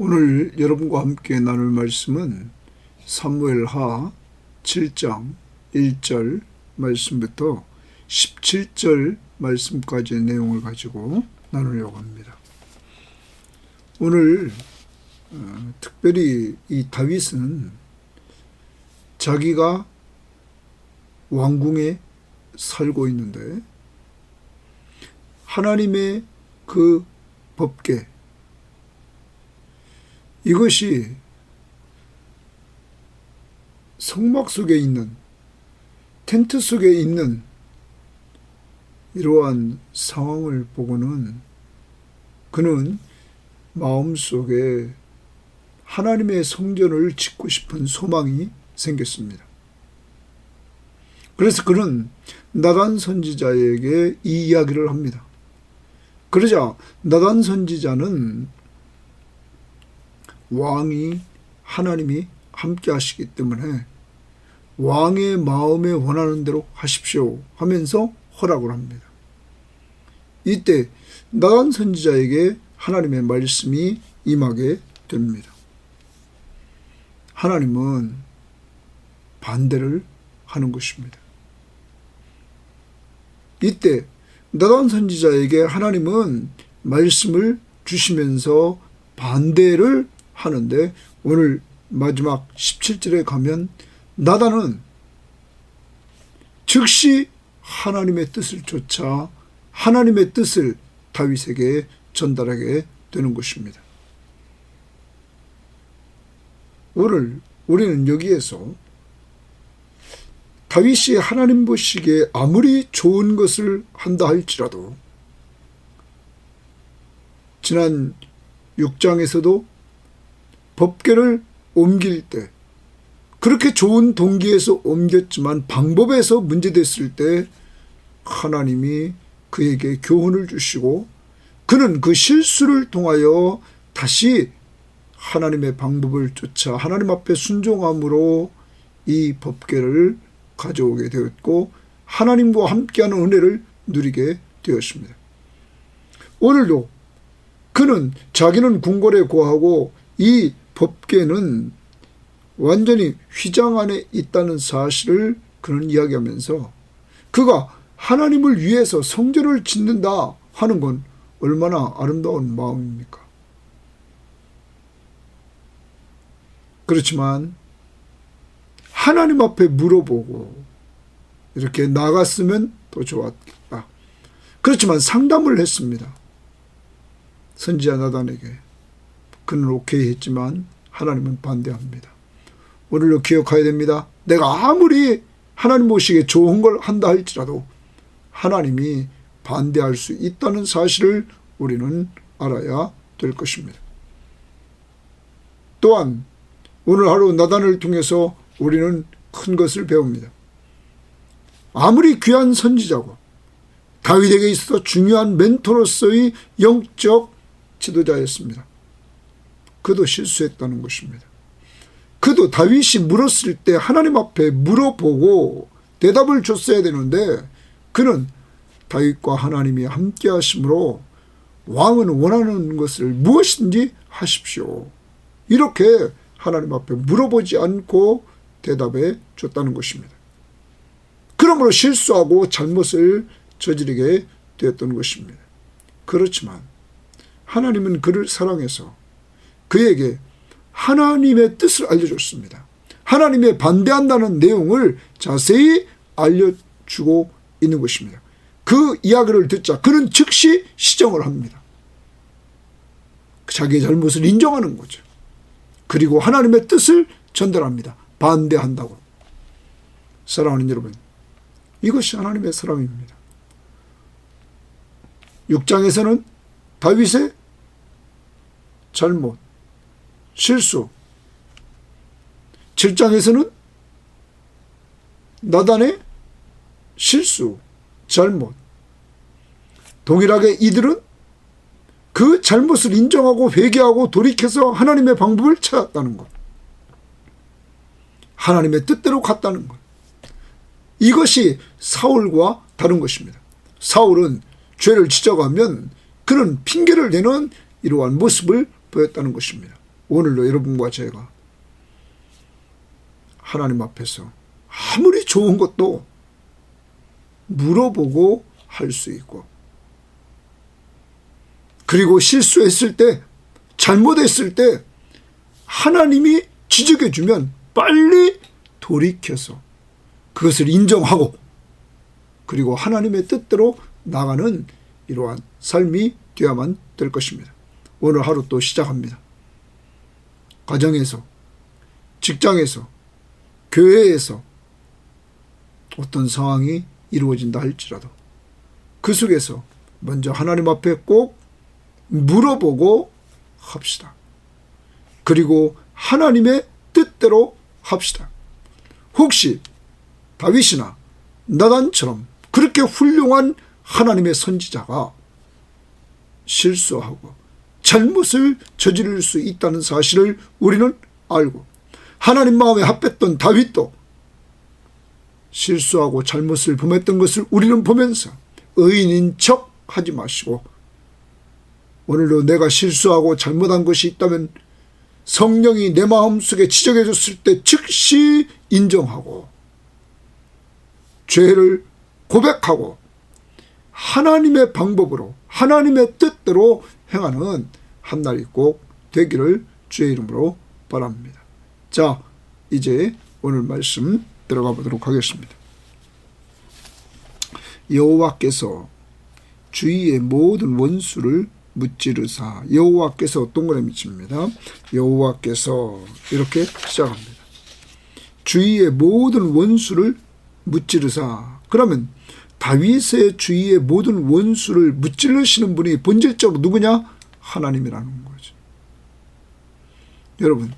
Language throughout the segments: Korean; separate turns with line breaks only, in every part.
오늘 여러분과 함께 나눌 말씀은 사무엘하 7장 1절 말씀부터 17절 말씀까지의 내용을 가지고 나누려고 합니다. 오늘 특별히 이 다윗은 자기가 왕궁에 살고 있는데 하나님의 그 법궤, 이것이 성막 속에 있는, 텐트 속에 있는 이러한 상황을 보고는 그는 마음속에 하나님의 성전을 짓고 싶은 소망이 생겼습니다. 그래서 그는 나단 선지자에게 이 이야기를 합니다. 그러자 나단 선지자는 왕이 하나님이 함께 하시기 때문에 왕의 마음에 원하는 대로 하십시오 하면서 허락을 합니다. 이때 나단 선지자에게 하나님의 말씀이 임하게 됩니다. 하나님은 반대를 하는 것입니다. 이때 나단 선지자에게 하나님은 말씀을 주시면서 반대를 하는데, 오늘 마지막 17절에 가면 나단은 즉시 하나님의 뜻을 쫓아 하나님의 뜻을 다윗에게 전달하게 되는 것입니다. 오늘 우리는 여기에서 다윗이 하나님 보시기에 아무리 좋은 것을 한다 할지라도 지난 6장에서도 법궤를 옮길 때 그렇게 좋은 동기에서 옮겼지만 방법에서 문제됐을 때 하나님이 그에게 교훈을 주시고 그는 그 실수를 통하여 다시 하나님의 방법을 쫓아 하나님 앞에 순종함으로 이 법궤를 가져오게 되었고 하나님과 함께하는 은혜를 누리게 되었습니다. 오늘도 그는 자기는 궁궐에 거하고 이 법궤는 완전히 휘장 안에 있다는 사실을 그는 이야기하면서 그가 하나님을 위해서 성전을 짓는다 하는 건 얼마나 아름다운 마음입니까? 그렇지만 하나님 앞에 물어보고 이렇게 나갔으면 더 좋았겠다. 그렇지만 상담을 했습니다. 선지자 나단에게. 그는 오케이 했지만 하나님은 반대합니다. 오늘도 기억해야 됩니다. 내가 아무리 하나님 보시기에 좋은 걸 한다 할지라도 하나님이 반대할 수 있다는 사실을 우리는 알아야 될 것입니다. 또한 오늘 하루 나단을 통해서 우리는 큰 것을 배웁니다. 아무리 귀한 선지자고 다윗에게 있어서 중요한 멘토로서의 영적 지도자였습니다. 그도 실수했다는 것입니다. 그도 다윗이 물었을 때 하나님 앞에 물어보고 대답을 줬어야 되는데 그는 다윗과 하나님이 함께 하심으로 왕은 원하는 것을 무엇인지 하십시오. 이렇게 하나님 앞에 물어보지 않고 대답해 줬다는 것입니다. 그러므로 실수하고 잘못을 저지르게 되었던 것입니다. 그렇지만 하나님은 그를 사랑해서 그에게 하나님의 뜻을 알려줬습니다. 하나님의 반대한다는 내용을 자세히 알려주고 있는 것입니다. 그 이야기를 듣자 그는 즉시 시정을 합니다. 자기의 잘못을 인정하는 거죠. 그리고 하나님의 뜻을 전달합니다. 반대한다고. 사랑하는 여러분, 이것이 하나님의 사랑입니다. 6장에서는 다윗의 잘못, 실수, 7장에서는 나단의 실수, 잘못. 동일하게 이들은 그 잘못을 인정하고 회개하고 돌이켜서 하나님의 방법을 찾았다는 것. 하나님의 뜻대로 갔다는 것. 이것이 사울과 다른 것입니다. 사울은 죄를 지적하면 그는 핑계를 대는 이러한 모습을 보였다는 것입니다. 오늘도 여러분과 제가 하나님 앞에서 아무리 좋은 것도 물어보고 할 수 있고, 그리고 실수했을 때, 잘못했을 때 하나님이 지적해 주면 빨리 돌이켜서 그것을 인정하고, 그리고 하나님의 뜻대로 나가는 이러한 삶이 되어야만 될 것입니다. 오늘 하루 또 시작합니다. 가정에서, 직장에서, 교회에서 어떤 상황이 이루어진다 할지라도 그 속에서 먼저 하나님 앞에 꼭 물어보고 합시다. 그리고 하나님의 뜻대로 합시다. 혹시 다윗이나 나단처럼 그렇게 훌륭한 하나님의 선지자가 실수하고 잘못을 저지를 수 있다는 사실을 우리는 알고, 하나님 마음에 합했던 다윗도 실수하고 잘못을 범했던 것을 우리는 보면서 의인인 척 하지 마시고, 오늘도 내가 실수하고 잘못한 것이 있다면 성령이 내 마음속에 지적해 줬을 때 즉시 인정하고 죄를 고백하고 하나님의 방법으로, 하나님의 뜻대로 행하는 한날이 꼭 되기를 주의 이름으로 바랍니다. 자, 이제 오늘 말씀 들어가 보도록 하겠습니다. 여호와께서 주위의 모든 원수를 무찌르사, 여호와께서 동그라미 칩니다. 여호와께서 이렇게 시작합니다. 주위의 모든 원수를 무찌르사. 그러면 다윗의 주위의 모든 원수를 무찌르시는 분이 본질적으로 누구냐? 하나님이라는 거죠. 여러분,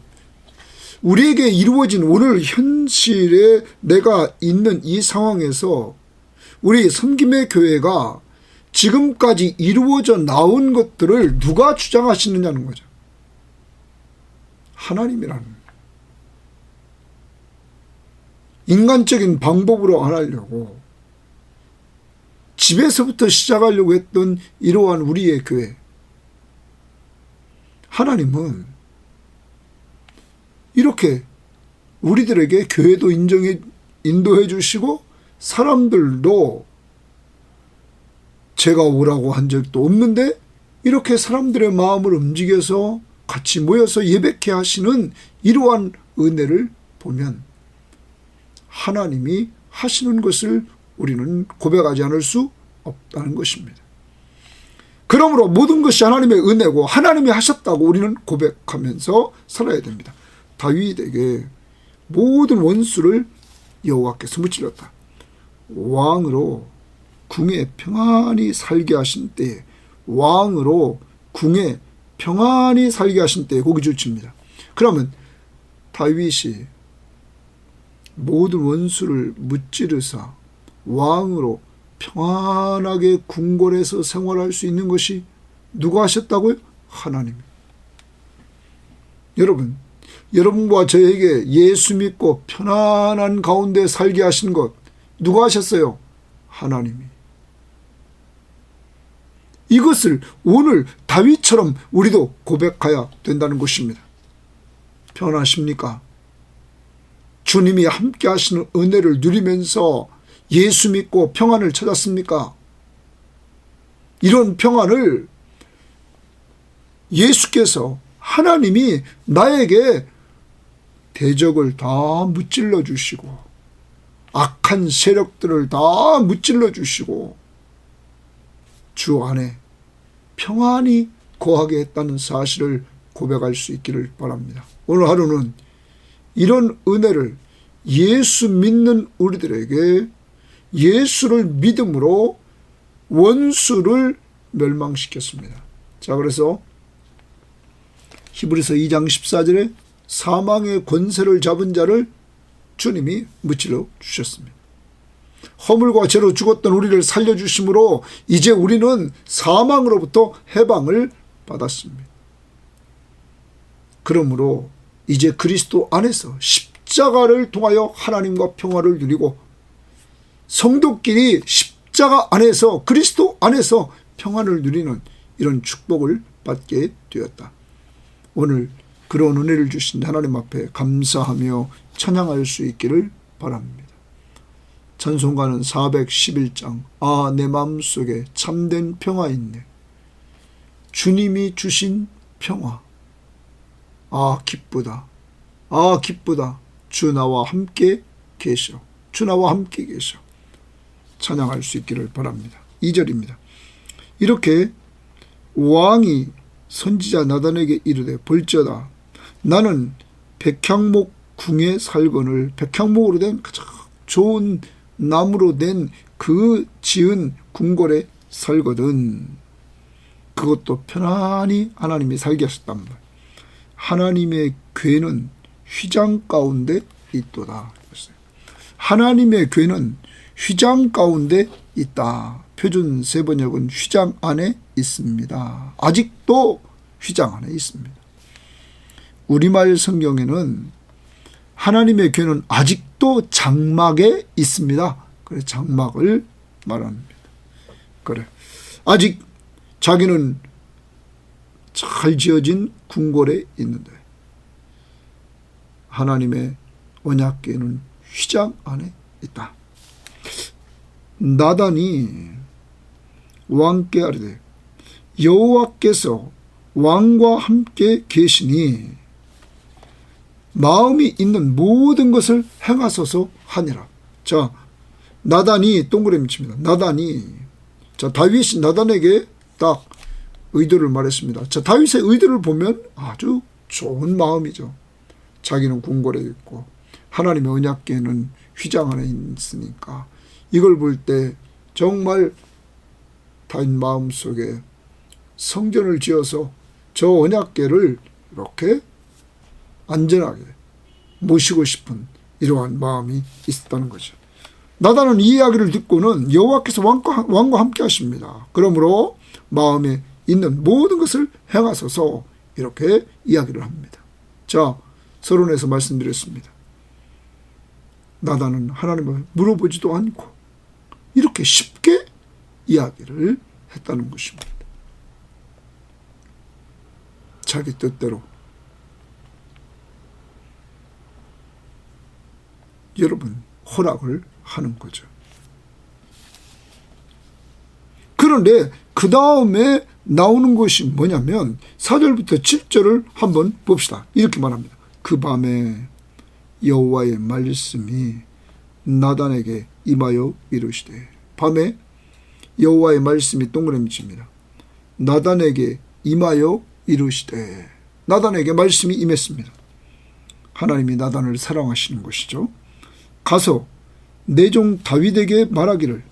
우리에게 이루어진 오늘 현실에 내가 있는 이 상황에서 우리 섬김의 교회가 지금까지 이루어져 나온 것들을 누가 주장하시느냐는 거죠. 하나님이라는 거예요. 인간적인 방법으로 안 하려고 집에서부터 시작하려고 했던 이러한 우리의 교회, 하나님은 이렇게 우리들에게 교회도 인도해 주시고 사람들도 제가 오라고 한 적도 없는데 이렇게 사람들의 마음을 움직여서 같이 모여서 예배케 하시는 이러한 은혜를 보면 하나님이 하시는 것을 우리는 고백하지 않을 수 없다는 것입니다. 그러므로 모든 것이 하나님의 은혜고 하나님이 하셨다고 우리는 고백하면서 살아야 됩니다. 다윗에게 모든 원수를 여호와께서 무찔렀다. 왕으로 궁에 평안히 살게 하신 때에, 왕으로 궁에 평안히 살게 하신 때에 고기 주칩니다. 그러면 다윗이 모든 원수를 무찌르사 왕으로 평안하게 궁궐에서 생활할 수 있는 것이 누가 하셨다고요? 하나님. 여러분, 여러분과 저에게 예수 믿고 편안한 가운데 살게 하신 것 누가 하셨어요? 하나님이. 이것을 오늘 다윗처럼 우리도 고백해야 된다는 것입니다. 편하십니까? 주님이 함께 하시는 은혜를 누리면서 예수 믿고 평안을 찾았습니까? 이런 평안을 예수께서, 하나님이 나에게 대적을 다 무찔러 주시고 악한 세력들을 다 무찔러 주시고 주 안에 평안히 거하게 했다는 사실을 고백할 수 있기를 바랍니다. 오늘 하루는 이런 은혜를 예수 믿는 우리들에게 예수를 믿음으로 원수를 멸망시켰습니다. 자, 그래서 히브리서 2장 14절에 사망의 권세를 잡은 자를 주님이 무찔러 주셨습니다. 허물과 죄로 죽었던 우리를 살려주심으로 이제 우리는 사망으로부터 해방을 받았습니다. 그러므로 이제 그리스도 안에서 십자가를 통하여 하나님과 평화를 누리고 성도끼리 십자가 안에서, 그리스도 안에서 평화를 누리는 이런 축복을 받게 되었다. 오늘 그런 은혜를 주신 하나님 앞에 감사하며 찬양할 수 있기를 바랍니다. 찬송가는 411장 내 마음속에 참된 평화 있네. 주님이 주신 평화. 기쁘다. 기쁘다. 주 나와 함께 계셔. 주 나와 함께 계셔. 찬양할 수 있기를 바랍니다. 2절입니다. 이렇게 왕이 선지자 나단에게 이르되 볼지어다 나는 백향목 궁에 살거늘. 백향목으로 된 가장 좋은 나무로 된 그 지은 궁궐에 살거든. 그것도 편안히 하나님이 살게 하셨단 말이에요. 하나님의 궤는 휘장 가운데 있도다. 하나님의 궤는 휘장 가운데 있다. 표준 세번역은 휘장 안에 있습니다. 아직도 휘장 안에 있습니다. 우리말 성경에는 하나님의 궤는 아직도 장막에 있습니다. 그래, 장막을 말합니다. 그래, 아직 자기는 잘 지어진 궁궐에 있는데 하나님의 언약궤는 휘장 안에 있다. 나단이 왕께 아뢰되 여호와께서 왕과 함께 계시니 마음이 있는 모든 것을 행하소서 하니라. 자, 나단이 동그라미 칩니다. 나단이 다윗이 나단에게 딱 의도를 말했습니다. 자, 다윗의 의도를 보면 아주 좋은 마음이죠. 자기는 궁궐에 있고 하나님의 언약궤는 휘장 안에 있으니까 이걸 볼 때 정말 다윗 마음속에 성전을 지어서 저 언약궤를 이렇게 안전하게 모시고 싶은 이러한 마음이 있었다는 거죠. 나단은 이 이야기를 듣고는 여호와께서 왕과 함께 하십니다. 그러므로 마음에 있는 모든 것을 행하소서 이렇게 이야기를 합니다. 자, 서론에서 말씀드렸습니다. 나단은 하나님을 물어보지도 않고 이렇게 쉽게 이야기를 했다는 것입니다. 자기 뜻대로. 여러분, 허락을 하는 거죠. 그런데 그 다음에 나오는 것이 뭐냐면 4절부터 7절을 한번 봅시다. 이렇게 말합니다. 그 밤에 여호와의 말씀이 나단에게 임하여 이르시되. 밤에 여호와의 말씀이 동그라미 칩니다. 나단에게 임하여 이르시되. 나단에게 말씀이 임했습니다. 하나님이 나단을 사랑하시는 것이죠. 가서 내 종 다윗에게 말하기를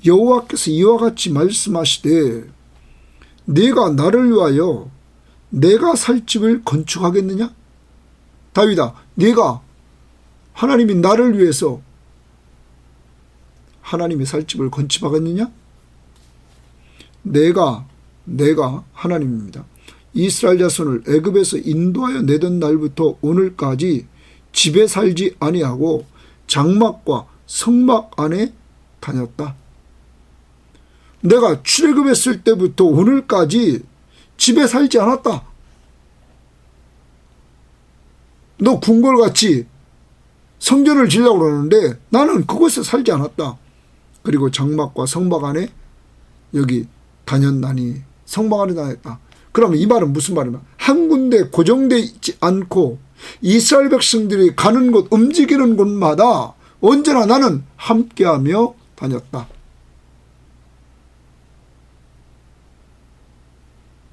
여호와께서 이와 같이 말씀하시되 네가 나를 위하여 내가 살 집을 건축하겠느냐? 다윗아, 네가 하나님이 나를 위해서 하나님이 살 집을 건축하겠느냐? 내가 하나님입니다. 이스라엘 자손을 애굽에서 인도하여 내던 날부터 오늘까지 집에 살지 아니하고 장막과 성막 안에 다녔다. 내가 출애굽했을 때부터 오늘까지 집에 살지 않았다. 너 궁궐같이 성전을 지으려고 그러는데 나는 그곳에 살지 않았다. 그리고 장막과 성막 안에 여기 다녔나니 성막 안에 다녔다. 그러면 이 말은 무슨 말이냐? 한 군데 고정되어 있지 않고 이스라엘 백성들이 가는 곳, 움직이는 곳마다 언제나 나는 함께하며 다녔다.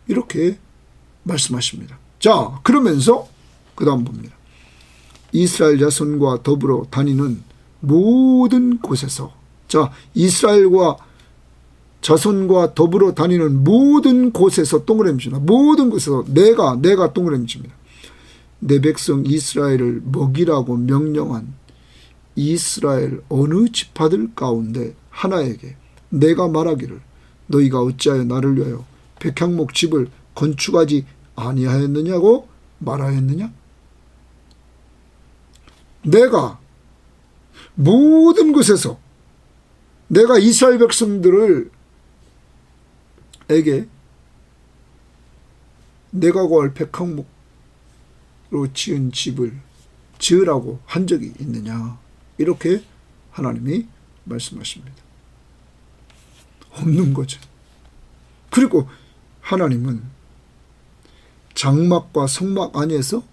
이렇게 말씀하십니다. 자, 그러면서 그 다음 봅니다. 이스라엘 자손과 더불어 다니는 모든 곳에서, 자, 이스라엘과 자손과 더불어 다니는 모든 곳에서 동그라미 칩니다. 모든 곳에서 내가 동그라미 칩니다. 내 백성 이스라엘을 먹이라고 명령한 이스라엘 어느 지파들 가운데 하나에게 내가 말하기를 너희가 어찌하여 나를 위하여 백향목 집을 건축하지 아니하였느냐고 말하였느냐? 내가 모든 곳에서 내가 이스라엘 백성들을 에게 내가 구할 백향목 지은 집을 지으라고 한 적이 있느냐, 이렇게 하나님이 말씀하십니다. 없는 거죠. 그리고 하나님은 장막과 성막 안에서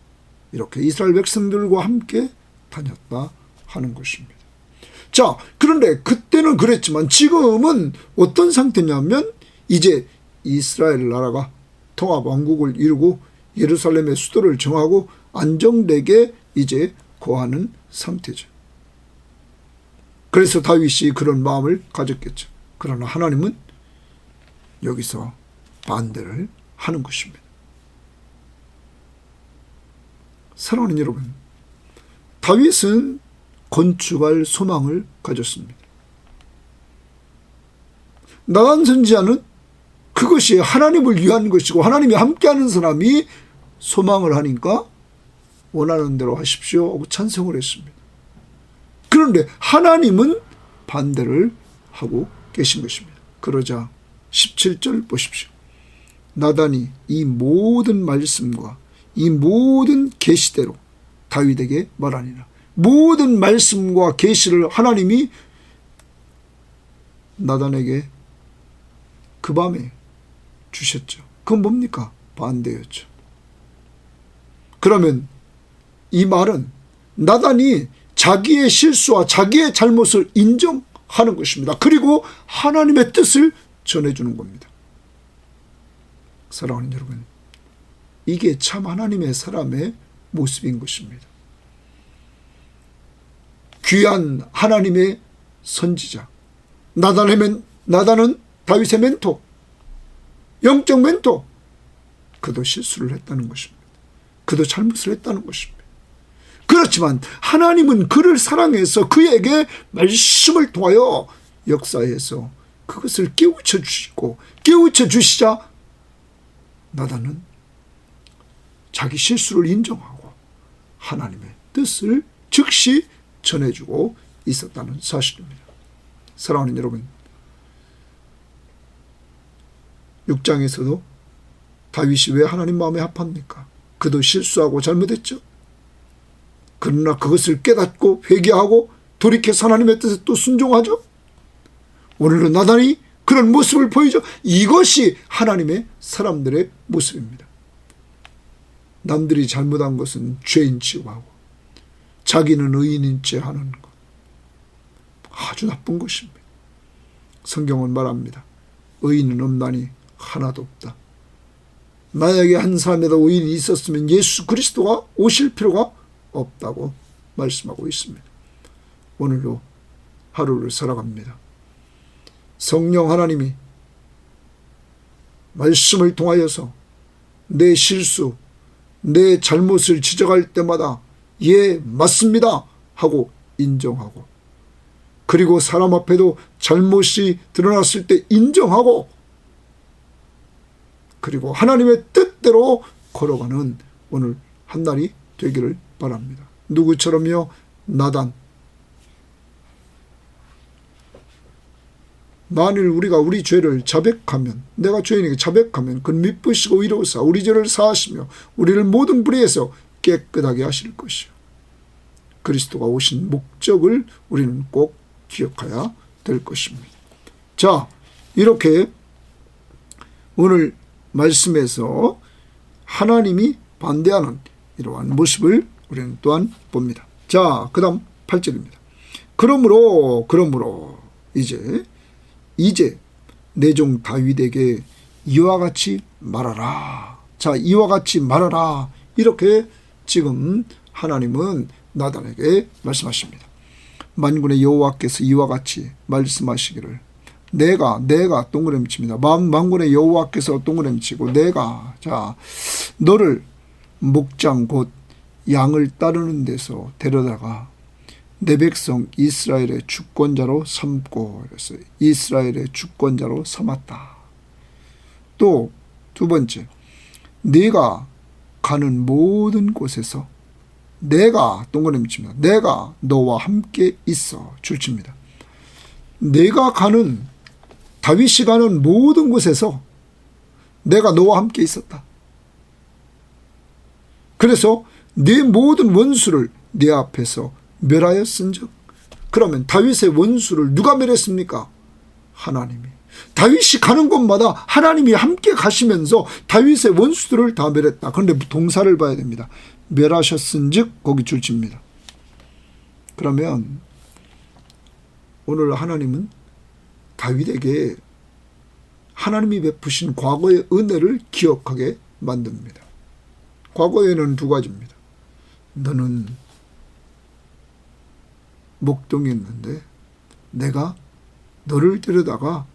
이렇게 이스라엘 백성들과 함께 다녔다 하는 것입니다. 자, 그런데 그때는 그랬지만 지금은 어떤 상태냐면 이제 이스라엘 나라가 통합왕국을 이루고 예루살렘의 수도를 정하고 안정되게 이제 거하는 상태죠. 그래서 다윗이 그런 마음을 가졌겠죠. 그러나 하나님은 여기서 반대를 하는 것입니다. 사랑하는 여러분, 다윗은 건축할 소망을 가졌습니다. 나단 선지자는 그것이 하나님을 위한 것이고 하나님이 함께하는 사람이 소망을 하니까 원하는 대로 하십시오 하고 찬성을 했습니다. 그런데 하나님은 반대를 하고 계신 것입니다. 그러자 17절 보십시오. 나단이 이 모든 말씀과 이 모든 계시대로 다윗에게 말하니라. 모든 말씀과 계시를 하나님이 나단에게 그 밤에 주셨죠. 그건 뭡니까? 반대였죠. 그러면 이 말은 나단이 자기의 실수와 자기의 잘못을 인정하는 것입니다. 그리고 하나님의 뜻을 전해주는 겁니다. 사랑하는 여러분, 이게 참 하나님의 사람의 모습인 것입니다. 귀한 하나님의 선지자 나단은 다윗의 멘토, 영적 멘토. 그도 실수를 했다는 것입니다. 그도 잘못을 했다는 것입니다. 그렇지만 하나님은 그를 사랑해서 그에게 말씀을 통하여 역사해서 그것을 깨우쳐 주시고, 깨우쳐 주시자 나단은 자기 실수를 인정하고 하나님의 뜻을 즉시 전해주고 있었다는 사실입니다. 사랑하는 여러분, 6장에서도 다윗이 왜 하나님 마음에 합합니까? 그도 실수하고 잘못했죠. 그러나 그것을 깨닫고 회개하고 돌이켜서 하나님의 뜻에 또 순종하죠. 오늘은 나단이 그런 모습을 보이죠. 이것이 하나님의 사람들의 모습입니다. 남들이 잘못한 것은 죄인 취급하고 자기는 의인인 체 하는 것, 아주 나쁜 것입니다. 성경은 말합니다. 의인은 없나니 하나도 없다. 만약에 한 사람에도 의인이 있었으면 예수 그리스도가 오실 필요가 없다고 말씀하고 있습니다. 오늘도 하루를 살아갑니다. 성령 하나님이 말씀을 통하여서 내 실수, 내 잘못을 지적할 때마다 예, 맞습니다 하고 인정하고, 그리고 사람 앞에도 잘못이 드러났을 때 인정하고, 그리고 하나님의 뜻대로 걸어가는 오늘 한날이 되기를 바랍니다. 누구처럼요? 나단. 만일 우리가 우리 죄를 자백하면, 내가 죄인에게 자백하면 그는 미쁘시고 의로우사 우리 죄를 사하시며 우리를 모든 불의에서 깨끗하게 하실 것이요. 그리스도가 오신 목적을 우리는 꼭 기억해야 될 것입니다. 자, 이렇게 오늘 말씀에서 하나님이 반대하는 이러한 모습을 우리는 또한 봅니다. 자, 그 다음 8절입니다. 그러므로 이제 내 종 다윗에게 이와 같이 말하라. 자, 이와 같이 말하라. 이렇게 지금 하나님은 나단에게 말씀하십니다. 만군의 여호와께서 이와 같이 말씀하시기를, 내가 동그라미칩니다. 만군의 여호와께서 동그라미치고 자, 너를 목장 곧 양을 따르는 데서 데려다가 내 백성 이스라엘의 주권자로 삼고, 그랬어요. 이스라엘의 주권자로 삼았다. 또 두 번째, 네가 가는 모든 곳에서 내가 동그라미칩니다. 내가 너와 함께 있어 줄칩니다. 내가 가는, 다윗이 가는 모든 곳에서 내가 너와 함께 있었다. 그래서 네 모든 원수를 내 앞에서 멸하였은즉. 그러면 다윗의 원수를 누가 멸했습니까? 하나님이. 다윗이 가는 곳마다 하나님이 함께 가시면서 다윗의 원수들을 다 멸했다. 그런데 동사를 봐야 됩니다. 멸하셨은즉 거기 줄집니다. 그러면 오늘 하나님은 다윗에게 하나님이 베푸신 과거의 은혜를 기억하게 만듭니다. 과거에는 두 가지입니다. 너는 목동이었는데 내가 너를 데려다가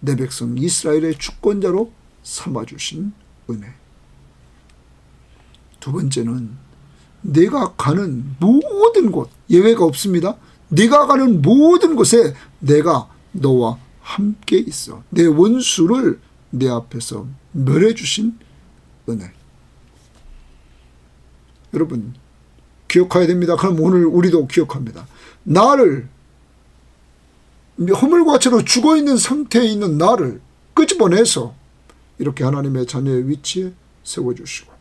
내 백성 이스라엘의 주권자로 삼아주신 은혜. 두 번째는 내가 가는 모든 곳, 예외가 없습니다. 네가 가는 모든 곳에 내가 너와 함께 있어. 내 원수를 내 앞에서 멸해 주신 은혜. 여러분 기억해야 됩니다. 그럼 오늘 우리도 기억합니다. 나를 허물과처럼 죽어있는 상태에 있는 나를 끄집어내서 이렇게 하나님의 자녀의 위치에 세워주시고,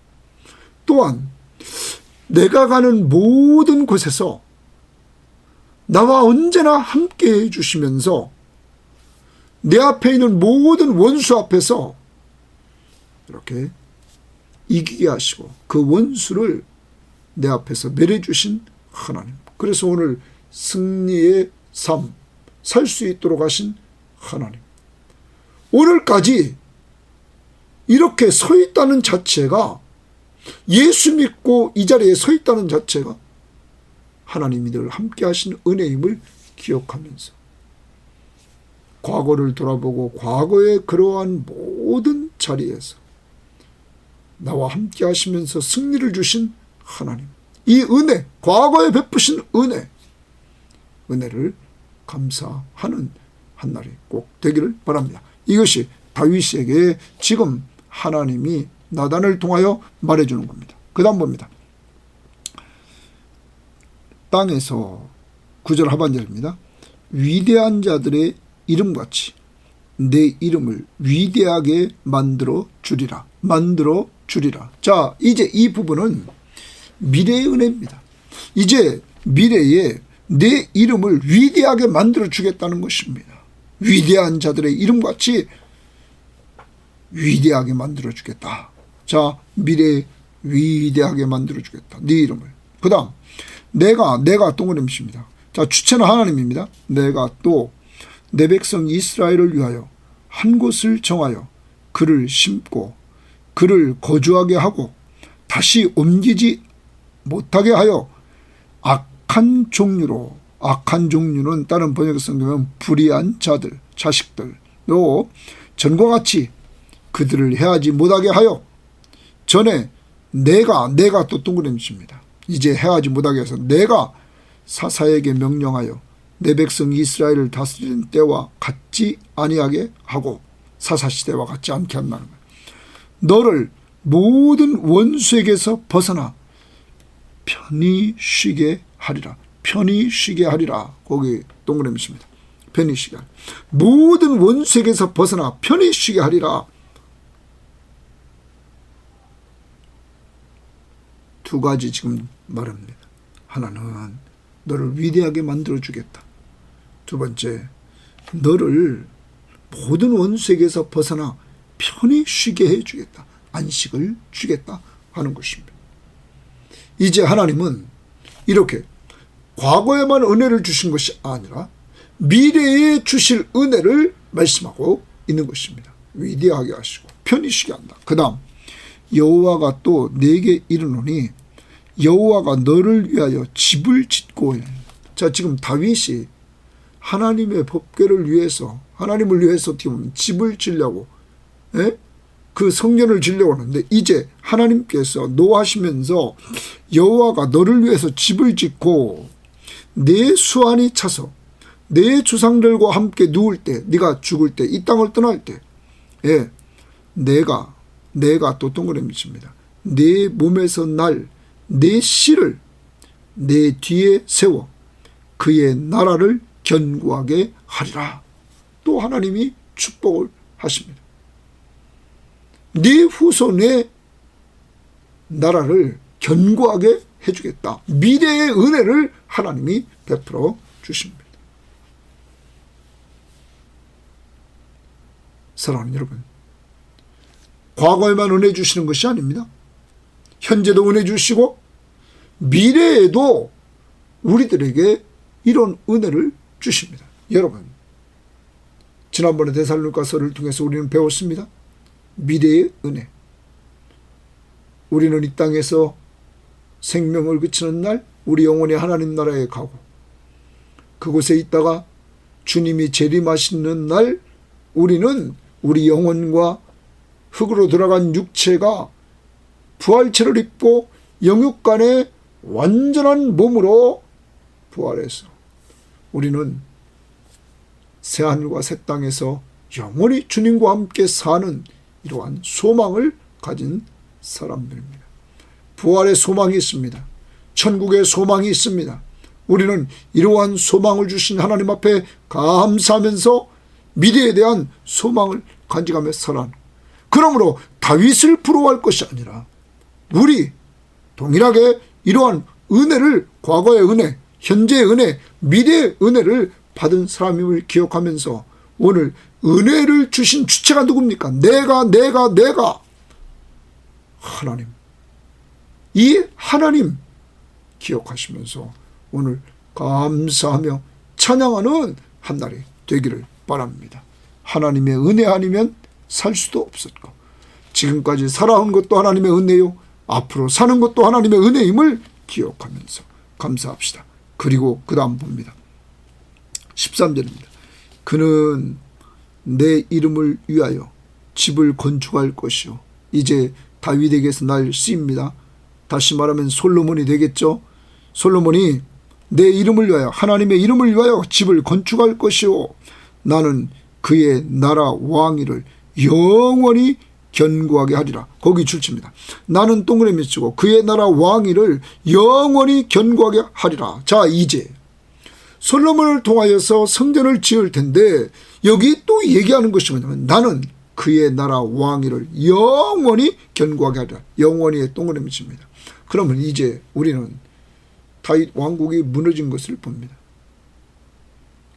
또한 내가 가는 모든 곳에서 나와 언제나 함께 해주시면서 내 앞에 있는 모든 원수 앞에서 이렇게 이기게 하시고 그 원수를 내 앞에서 멸해주신 하나님. 그래서 오늘 승리의 삶 살 수 있도록 하신 하나님. 오늘까지 이렇게 서 있다는 자체가, 예수 믿고 이 자리에 서 있다는 자체가 하나님이 늘 함께 하신 은혜임을 기억하면서 과거를 돌아보고 과거의 그러한 모든 자리에서 나와 함께 하시면서 승리를 주신 하나님, 이 은혜, 과거에 베푸신 은혜를 감사하는 한날이 꼭 되기를 바랍니다. 이것이 다윗에게 지금 하나님이 나단을 통하여 말해주는 겁니다. 그 다음 봅니다. 땅에서 9절 하반절입니다. 위대한 자들의 이름같이 내 이름을 위대하게 만들어 주리라. 자, 이제 이 부분은 미래의 은혜입니다. 이제 미래에 내 이름을 위대하게 만들어 주겠다는 것입니다. 위대한 자들의 이름같이 위대하게 만들어 주겠다. 자, 미래에 위대하게 만들어 주겠다. 네 이름을. 그 다음 내가 동그라미입니다. 자, 주체는 하나님입니다. 내가 또 내 백성 이스라엘을 위하여 한 곳을 정하여 그를 심고 그를 거주하게 하고 다시 옮기지 못하게 하여 악한 종류는 다른 번역 성경은 불의한 자들, 자식들로 전과 같이 그들을 해하지 못하게 하여, 전에 내가 또 동그라미입니다. 이제 해하지 못하게 해서 내가 사사에게 명령하여 내 백성 이스라엘을 다스리는 때와 같지 아니하게 하고, 사사시대와 같지 않게 한다는 거예요. 너를 모든 원수에게서 벗어나 편히 쉬게 하리라. 거기 동그라미입니다. 편히 쉬게 하리라. 모든 원수에게서 벗어나 편히 쉬게 하리라. 두 가지 지금 말합니다. 하나는 너를 위대하게 만들어주겠다. 두 번째, 너를 모든 원수에게서 벗어나 편히 쉬게 해주겠다. 안식을 주겠다 하는 것입니다. 이제 하나님은 이렇게 과거에만 은혜를 주신 것이 아니라 미래에 주실 은혜를 말씀하고 있는 것입니다. 위대하게 하시고 편히 쉬게 한다. 그 다음, 여호와가 또 내게 이르노니 여호와가 너를 위하여 집을 짓고. 자, 지금 다윗이 하나님의 법궤를 위해서, 하나님을 위해서 어떻게 보면 집을 지려고, 그 성전을 지려고 하는데, 이제 하나님께서 노하시면서 여호와가 너를 위해서 집을 짓고 내 수완이 차서 내 조상들과 함께 누울 때, 네가 죽을 때, 이 땅을 떠날 때, 내가 또 동그라미 칩니다. 내 몸에서 날 내 씨를 내 뒤에 세워 그의 나라를 견고하게 하리라. 또 하나님이 축복을 하십니다. 네 후손의 나라를 견고하게 해주겠다. 미래의 은혜를 하나님이 베풀어 주십니다. 사랑하는 여러분, 과거에만 은혜 주시는 것이 아닙니다. 현재도 은혜 주시고 미래에도 우리들에게 이런 은혜를 주십니다. 여러분, 지난번에 데살로니가서를 통해서 우리는 배웠습니다. 미래의 은혜. 우리는 이 땅에서 생명을 그치는 날 우리 영혼이 하나님 나라에 가고 그곳에 있다가 주님이 재림하시는 날 우리는 우리 영혼과 흙으로 들어간 육체가 부활체를 입고 영육간의 완전한 몸으로 부활해서 우리는 새하늘과 새 땅에서 영원히 주님과 함께 사는 이러한 소망을 가진 사람들입니다. 부활의 소망이 있습니다. 천국의 소망이 있습니다. 우리는 이러한 소망을 주신 하나님 앞에 감사하면서 미래에 대한 소망을 간직하며 살아가는, 그러므로 다윗을 부러워할 것이 아니라 우리 동일하게 이러한 은혜를, 과거의 은혜, 현재의 은혜, 미래의 은혜를 받은 사람임을 기억하면서 오늘 은혜를 주신 주체가 누굽니까? 내가 하나님. 이 하나님 기억하시면서 오늘 감사하며 찬양하는 한 날이 되기를 바랍니다. 하나님의 은혜 아니면 살 수도 없었고 지금까지 살아온 것도 하나님의 은혜요 앞으로 사는 것도 하나님의 은혜임을 기억하면서 감사합시다. 그리고 그 다음 봅니다. 13절입니다. 그는 내 이름을 위하여 집을 건축할 것이요. 이제 다윗에게서 날 쓰입니다. 다시 말하면 솔로몬이 되겠죠. 솔로몬이 내 이름을 위하여, 하나님의 이름을 위하여 집을 건축할 것이요. 나는 그의 나라 왕위를 영원히 견고하게 하리라. 거기 출처입니다. 나는 동그라미 치고 그의 나라 왕위를 영원히 견고하게 하리라. 자, 이제 솔로몬을 통하여서 성전을 지을 텐데 여기 또 얘기하는 것이 뭐냐면 나는 그의 나라 왕위를 영원히 견고하게 하리라. 영원히의 동그라미 칩니다. 그러면 이제 우리는 다윗 왕국이 무너진 것을 봅니다.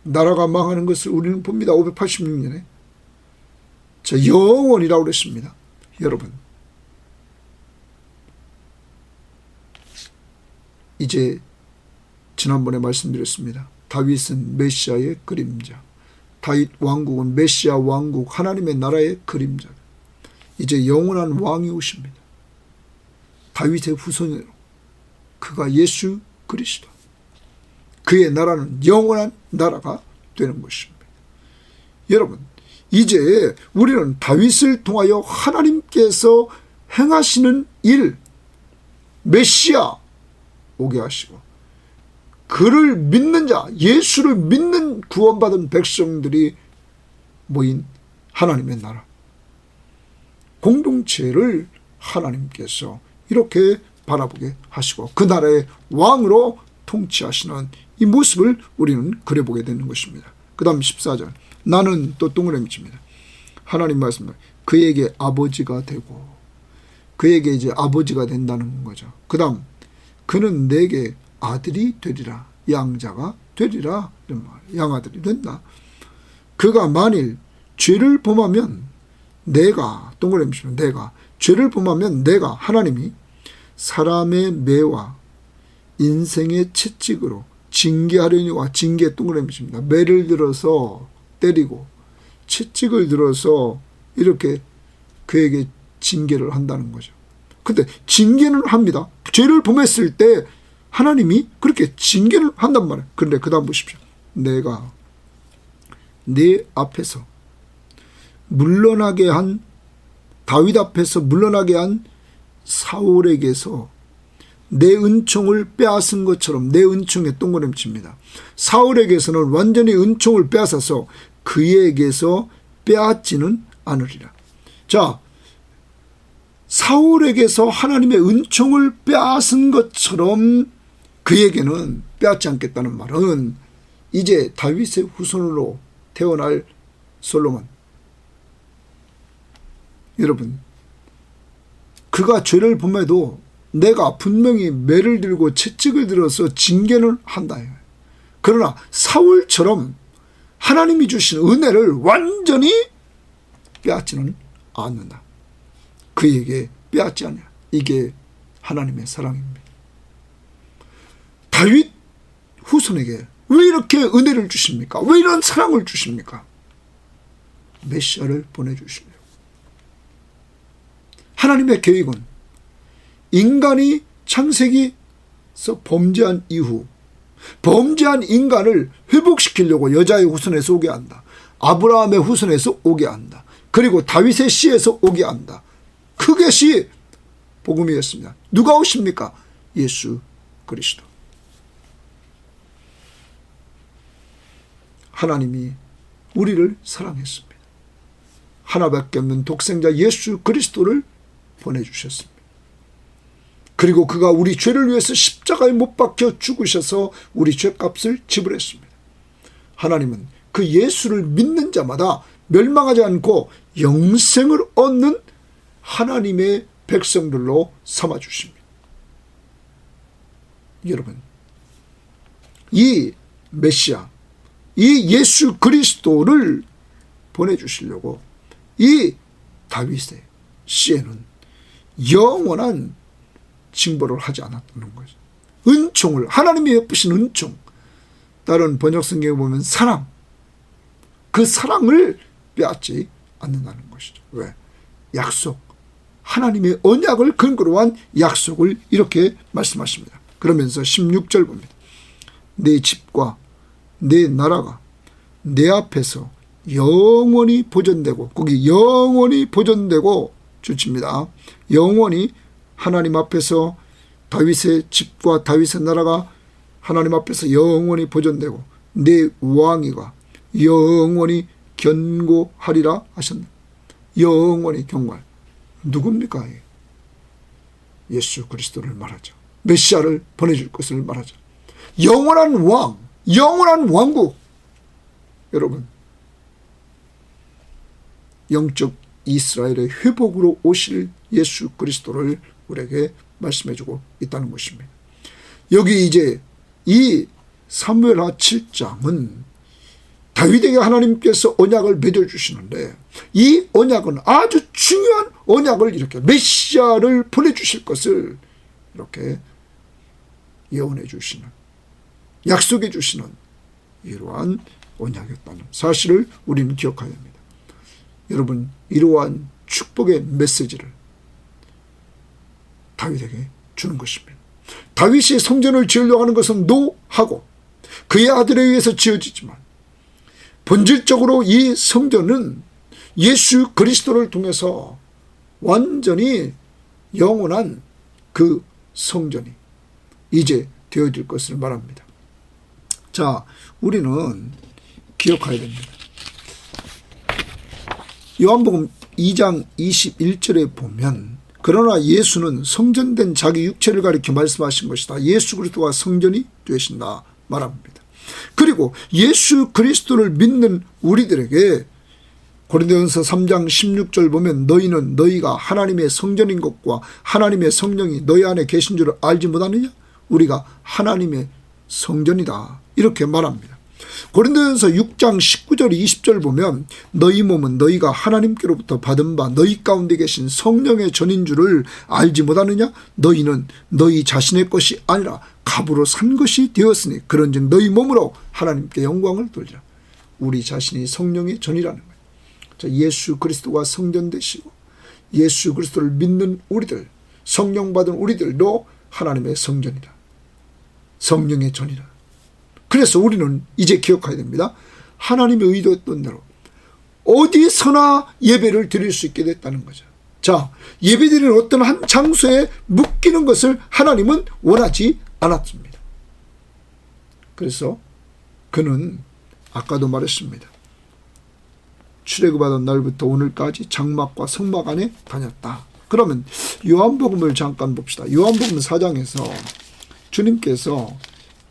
나라가 망하는 것을 우리는 봅니다. 586년에. 자, 영원이라고 그랬습니다. 여러분, 이제 지난번에 말씀드렸습니다. 다윗은 메시아의 그림자, 다윗 왕국은 메시아 왕국, 하나님의 나라의 그림자. 이제 영원한 왕이 오십니다. 다윗의 후손으로 그가 예수 그리스도, 그의 나라는 영원한 나라가 되는 것입니다. 여러분, 이제 우리는 다윗을 통하여 하나님께서 행하시는 일, 메시아 오게 하시고 그를 믿는 자, 예수를 믿는 구원받은 백성들이 모인 하나님의 나라, 공동체를 하나님께서 이렇게 바라보게 하시고 그 나라의 왕으로 통치하시는 이 모습을 우리는 그려보게 되는 것입니다. 그 다음 14절. 나는 또 동그라미 칩니다. 하나님 말씀입니다. 그에게 아버지가 되고, 그에게 이제 아버지가 된다는 거죠. 그 다음, 그는 내게 아들이 되리라. 양자가 되리라. 이런 말. 양아들이 된다. 그가 만일 죄를 범하면 내가, 동그라미 치면 내가, 죄를 범하면 내가, 하나님이 사람의 매와 인생의 채찍으로 징계하려니와, 징계 동그라미 칩니다. 매를 들어서 때리고 채찍을 들어서 이렇게 그에게 징계를 한다는 거죠. 근데 징계는 합니다. 죄를 범했을 때 하나님이 그렇게 징계를 한단 말이에요. 그런데 그 다음 보십시오. 내가 네 앞에서 물러나게 한, 다윗 앞에서 물러나게 한 사울에게서 내 은총을 빼앗은 것처럼, 내 은총에 동그라미 칩니다. 사울에게서는 완전히 은총을 빼앗아서 그에게서 빼앗지는 않으리라. 자, 사울에게서 하나님의 은총을 빼앗은 것처럼 그에게는 빼앗지 않겠다는 말은 이제 다윗의 후손으로 태어날 솔로몬, 여러분, 그가 죄를 범해도 내가 분명히 매를 들고 채찍을 들어서 징계는 한다. 그러나 사울처럼 하나님이 주신 은혜를 완전히 빼앗지는 않는다. 그에게 빼앗지 않냐. 이게 하나님의 사랑입니다. 다윗 후손에게 왜 이렇게 은혜를 주십니까? 왜 이런 사랑을 주십니까? 메시아를 보내주시려고. 하나님의 계획은 인간이 창세기에서 범죄한 이후 범죄한 인간을 회복시키려고 여자의 후손에서 오게 한다. 아브라함의 후손에서 오게 한다. 그리고 다윗의 씨에서 오게 한다. 그것이 복음이었습니다. 누가 오십니까? 예수 그리스도. 하나님이 우리를 사랑했습니다. 하나밖에 없는 독생자 예수 그리스도를 보내주셨습니다. 그리고 그가 우리 죄를 위해서 십자가에 못 박혀 죽으셔서 우리 죄값을 지불했습니다. 하나님은 그 예수를 믿는 자마다 멸망하지 않고 영생을 얻는 하나님의 백성들로 삼아주십니다. 여러분, 이 메시아, 이 예수 그리스도를 보내주시려고 이 다윗의 씨에는 영원한 징벌을 하지 않았다는 거죠. 은총을, 하나님이 베푸신 은총, 다른 번역 성경에 보면 사랑, 그 사랑을 빼앗지 않는다는 것이죠. 왜? 약속, 하나님의 언약을 근거로 한 약속을 이렇게 말씀하십니다. 그러면서 16절 봅니다. 내 집과 내 나라가 내 앞에서 영원히 보존되고, 거기 영원히 보존되고 주칩니다. 영원히 하나님 앞에서 다윗의 집과 다윗의 나라가 하나님 앞에서 영원히 보존되고 내 왕위가 영원히 견고하리라 하셨네. 영원히 경고할. 누굽니까? 예수 그리스도를 말하죠. 메시아를 보내줄 것을 말하죠. 영원한 왕, 영원한 왕국. 여러분, 영적 이스라엘의 회복으로 오실 예수 그리스도를 우리에게 말씀해주고 있다는 것입니다. 여기 이제 이 사무엘하 7장은 다윗에게 하나님께서 언약을 맺어주시는데, 이 언약은 아주 중요한 언약을 이렇게 메시아를 보내주실 것을 이렇게 예언해 주시는, 약속해 주시는 이러한 언약이었다는 사실을 우리는 기억해야 합니다. 여러분, 이러한 축복의 메시지를 다윗에게 주는 것입니다. 다윗이 성전을 지으려고 하는 것은 노하고 그의 아들에 의해서 지어지지만 본질적으로 이 성전은 예수 그리스도를 통해서 완전히 영원한 그 성전이 이제 되어질 것을 말합니다. 자, 우리는 기억해야 됩니다. 요한복음 2장 21절에 보면, 그러나 예수는 성전된 자기 육체를 가리켜 말씀하신 것이다. 예수 그리스도가 성전이 되신다 말합니다. 그리고 예수 그리스도를 믿는 우리들에게 고린도전서 3장 16절 보면, 너희는 너희가 하나님의 성전인 것과 하나님의 성령이 너희 안에 계신 줄을 알지 못하느냐? 우리가 하나님의 성전이다, 이렇게 말합니다. 고린도전서 6장 19절 20절 보면, 너희 몸은 너희가 하나님께로부터 받은 바 너희 가운데 계신 성령의 전인 줄을 알지 못하느냐? 너희는 너희 자신의 것이 아니라 값으로 산 것이 되었으니 그런즉 너희 몸으로 하나님께 영광을 돌리라. 우리 자신이 성령의 전이라는 거예요. 자, 예수 그리스도가 성전 되시고 예수 그리스도를 믿는 우리들, 성령 받은 우리들도 하나님의 성전이다, 성령의 전이다. 그래서 우리는 이제 기억해야 됩니다. 하나님의 의도했던 대로 어디서나 예배를 드릴 수 있게 됐다는 거죠. 자, 예배드리는 어떤 한 장소에 묶이는 것을 하나님은 원하지 않았습니다. 그래서 그는 아까도 말했습니다. 출애굽하던 날부터 오늘까지 장막과 성막 안에 다녔다. 그러면 요한복음을 잠깐 봅시다. 요한복음 4장에서 주님께서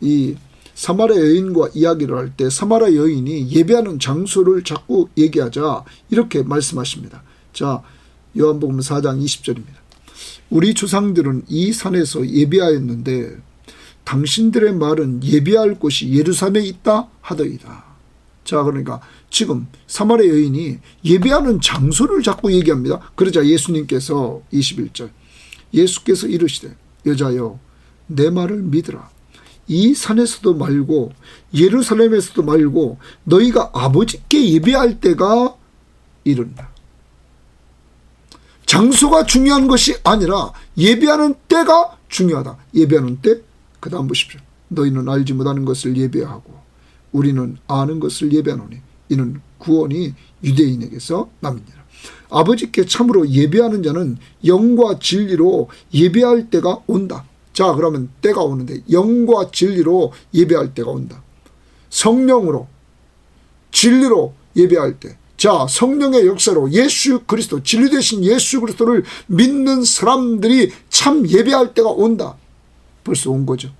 이 사마리아 여인과 이야기를 할 때 사마리아 여인이 예배하는 장소를 자꾸 얘기하자 이렇게 말씀하십니다. 자, 요한복음 4장 20절입니다. 우리 조상들은 이 산에서 예배하였는데 당신들의 말은 예배할 곳이 예루살렘에 있다 하더이다. 자, 그러니까 지금 사마리아 여인이 예배하는 장소를 자꾸 얘기합니다. 그러자 예수님께서 21절 예수께서 이르시되 여자여 내 말을 믿으라. 이 산에서도 말고 예루살렘에서도 말고 너희가 아버지께 예배할 때가 이른다. 장소가 중요한 것이 아니라 예배하는 때가 중요하다. 예배하는 때, 그 다음 보십시오. 너희는 알지 못하는 것을 예배하고 우리는 아는 것을 예배하노니 이는 구원이 유대인에게서 남이니라. 아버지께 참으로 예배하는 자는 영과 진리로 예배할 때가 온다. 자, 그러면 때가 오는데 영과 진리로 예배할 때가 온다. 성령으로 진리로 예배할 때. 자, 성령의 역사로 예수 그리스도, 진리 되신 예수 그리스도를 믿는 사람들이 참 예배할 때가 온다. 벌써 온 거죠.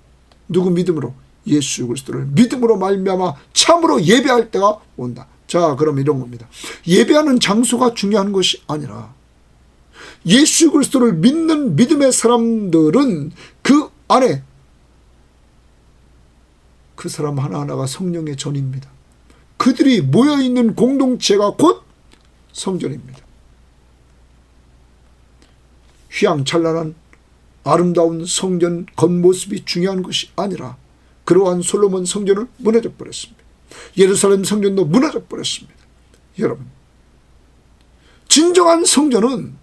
누구 믿음으로? 예수 그리스도를 믿음으로 말미암아 참으로 예배할 때가 온다. 자, 그럼 이런 겁니다. 예배하는 장소가 중요한 것이 아니라 예수 그리스도를 믿는 믿음의 사람들은 그 안에 그 사람 하나하나가 성령의 전입니다. 그들이 모여있는 공동체가 곧 성전입니다. 휘황찬란한 아름다운 성전 겉모습이 중요한 것이 아니라 그러한 솔로몬 성전은 무너져 버렸습니다. 예루살렘 성전도 무너져 버렸습니다. 여러분, 진정한 성전은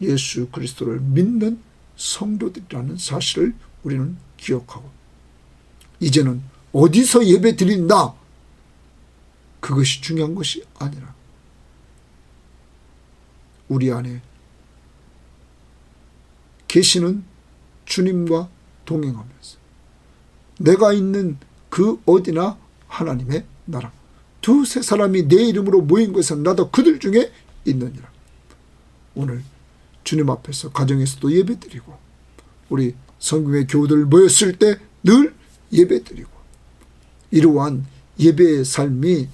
예수 그리스도를 믿는 성도들이라는 사실을 우리는 기억하고, 이제는 어디서 예배 드린다, 그것이 중요한 것이 아니라 우리 안에 계시는 주님과 동행하면서 내가 있는 그 어디나 하나님의 나라, 두세 사람이 내 이름으로 모인 것은 나도 그들 중에 있느니라. 오늘 주님 앞에서 가정에서도 예배드리고 우리 성금의 교우들 모였을 때 늘 예배드리고, 이러한 예배의 삶이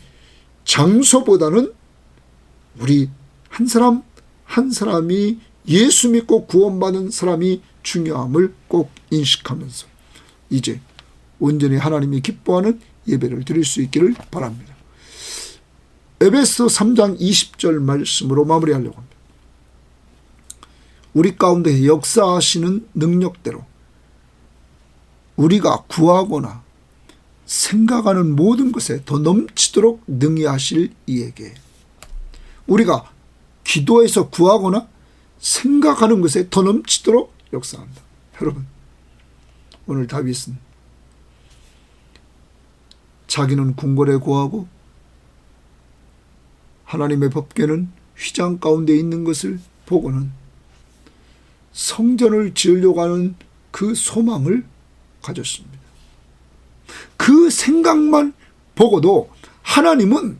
장소보다는 우리 한 사람 한 사람이 예수 믿고 구원받은 사람이 중요함을 꼭 인식하면서 이제 온전히 하나님이 기뻐하는 예배를 드릴 수 있기를 바랍니다. 에베소 3장 20절 말씀으로 마무리하려고 합니다. 우리 가운데 역사하시는 능력대로 우리가 구하거나 생각하는 모든 것에 더 넘치도록 능히 하실 이에게, 우리가 기도해서 구하거나 생각하는 것에 더 넘치도록 역사한다. 여러분, 오늘 다윗은 자기는 궁궐에 거하고 하나님의 법궤는 휘장 가운데 있는 것을 보고는 성전을 지으려고 하는 그 소망을 가졌습니다. 그 생각만 보고도 하나님은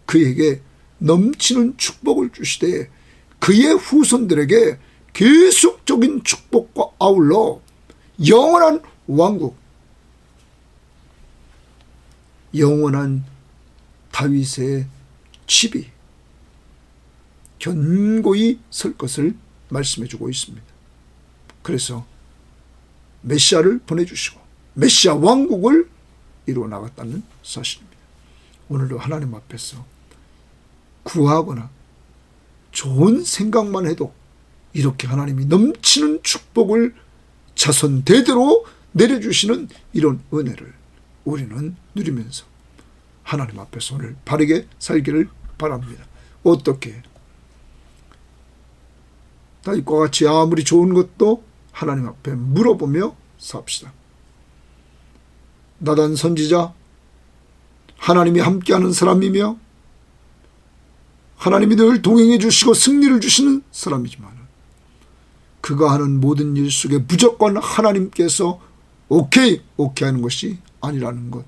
그에게 넘치는 축복을 주시되 그의 후손들에게 계속적인 축복과 아울러 영원한 왕국, 영원한 다윗의 집이 견고히 설 것을 말씀해 주고 있습니다. 그래서 메시아를 보내주시고 메시아 왕국을 이루어 나갔다는 사실입니다. 오늘도 하나님 앞에서 구하거나 좋은 생각만 해도 이렇게 하나님이 넘치는 축복을 자손 대대로 내려주시는 이런 은혜를 우리는 누리면서 하나님 앞에서 오늘 바르게 살기를 바랍니다. 어떻게? 다윗과 같이 아무리 좋은 것도 하나님 앞에 물어보며 삽시다. 나단 선지자, 하나님이 함께하는 사람이며 하나님이 늘 동행해 주시고 승리를 주시는 사람이지만 그가 하는 모든 일 속에 무조건 하나님께서 오케이 하는 것이 아니라는 것,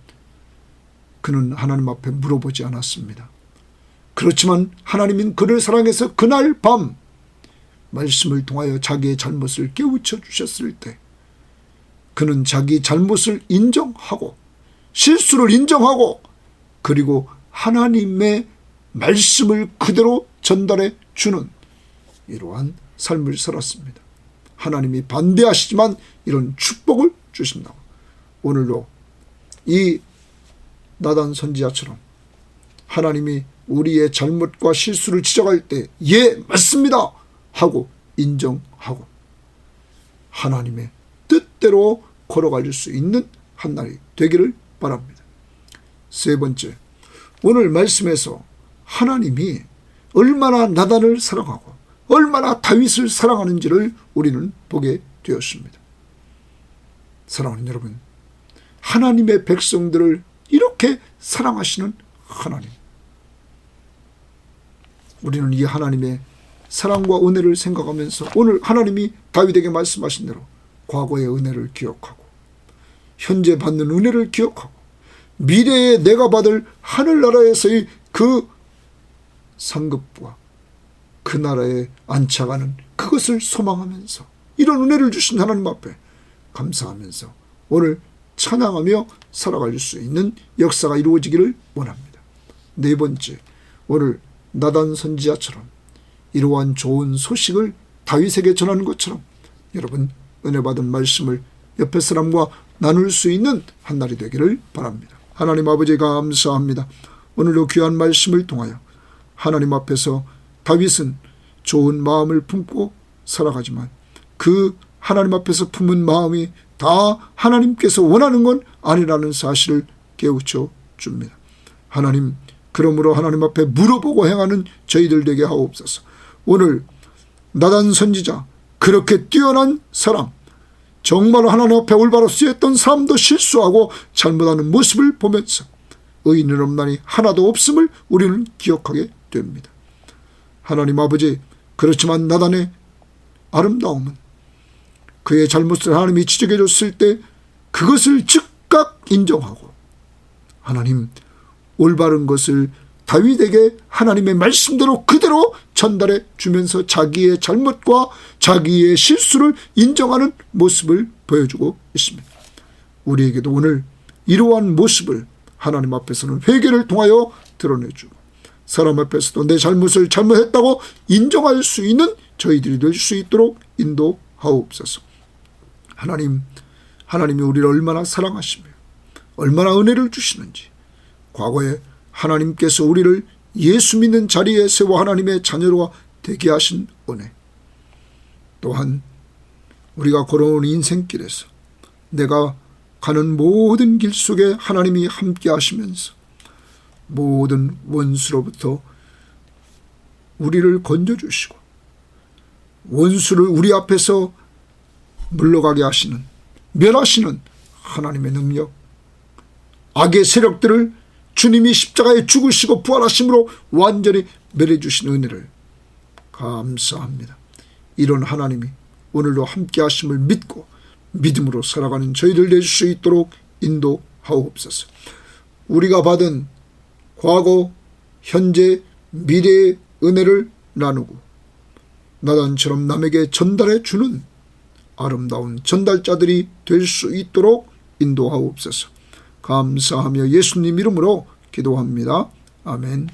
그는 하나님 앞에 물어보지 않았습니다. 그렇지만 하나님은 그를 사랑해서 그날 밤 말씀을 통하여 자기의 잘못을 깨우쳐 주셨을 때 그는 자기 잘못을 인정하고 실수를 인정하고 그리고 하나님의 말씀을 그대로 전달해 주는 이러한 삶을 살았습니다. 하나님이 반대하시지만 이런 축복을 주신다고. 오늘도 이 나단 선지자처럼 하나님이 우리의 잘못과 실수를 지적할 때 예, 맞습니다 하고 인정하고 하나님의 뜻대로 걸어갈 수 있는 한 날이 되기를 바랍니다. 세 번째, 오늘 말씀에서 하나님이 얼마나 나단을 사랑하고 얼마나 다윗을 사랑하는지를 우리는 보게 되었습니다. 사랑하는 여러분, 하나님의 백성들을 이렇게 사랑하시는 하나님, 우리는 이 하나님의 사랑과 은혜를 생각하면서 오늘 하나님이 다윗에게 말씀하신 대로 과거의 은혜를 기억하고 현재 받는 은혜를 기억하고 미래에 내가 받을 하늘나라에서의 그 상급과 그 나라에 안착하는 그것을 소망하면서 이런 은혜를 주신 하나님 앞에 감사하면서 오늘 찬양하며 살아갈 수 있는 역사가 이루어지기를 원합니다. 네 번째, 오늘 나단 선지자처럼 이러한 좋은 소식을 다윗에게 전하는 것처럼 여러분 은혜 받은 말씀을 옆에 사람과 나눌 수 있는 한 날이 되기를 바랍니다. 하나님 아버지 감사합니다. 오늘도 귀한 말씀을 통하여 하나님 앞에서 다윗은 좋은 마음을 품고 살아가지만 그 하나님 앞에서 품은 마음이 다 하나님께서 원하는 건 아니라는 사실을 깨우쳐 줍니다. 하나님, 그러므로 하나님 앞에 물어보고 행하는 저희들 되게 하옵소서. 오늘 나단 선지자, 그렇게 뛰어난 사람, 정말로 하나님 앞에 올바로 쓰였던 사람도 실수하고 잘못하는 모습을 보면서 의인은 없나니 하나도 없음을 우리는 기억하게 됩니다. 하나님 아버지, 그렇지만 나단의 아름다움은 그의 잘못을 하나님이 지적해 줬을 때 그것을 즉각 인정하고 하나님 올바른 것을 다윗에게 하나님의 말씀대로 그대로 전달해 주면서 자기의 잘못과 자기의 실수를 인정하는 모습을 보여주고 있습니다. 우리에게도 오늘 이러한 모습을 하나님 앞에서는 회개를 통하여 드러내주고 사람 앞에서도 내 잘못을 잘못했다고 인정할 수 있는 저희들이 될 수 있도록 인도하옵소서. 하나님이 우리를 얼마나 사랑하시며 얼마나 은혜를 주시는지, 과거에 하나님께서 우리를 예수 믿는 자리에 세워 하나님의 자녀로 되게 하신 은혜, 또한 우리가 걸어온 인생길에서 내가 가는 모든 길 속에 하나님이 함께 하시면서 모든 원수로부터 우리를 건져주시고 원수를 우리 앞에서 물러가게 하시는, 멸하시는 하나님의 능력, 악의 세력들을 주님이 십자가에 죽으시고 부활하심으로 완전히 멸해주신 은혜를 감사합니다. 이런 하나님이 오늘도 함께 하심을 믿고 믿음으로 살아가는 저희들 될 수 있도록 인도하옵소서. 우리가 받은 과거, 현재, 미래의 은혜를 나누고 나단처럼 남에게 전달해 주는 아름다운 전달자들이 될 수 있도록 인도하옵소서. 감사하며 예수님 이름으로 기도합니다. 아멘.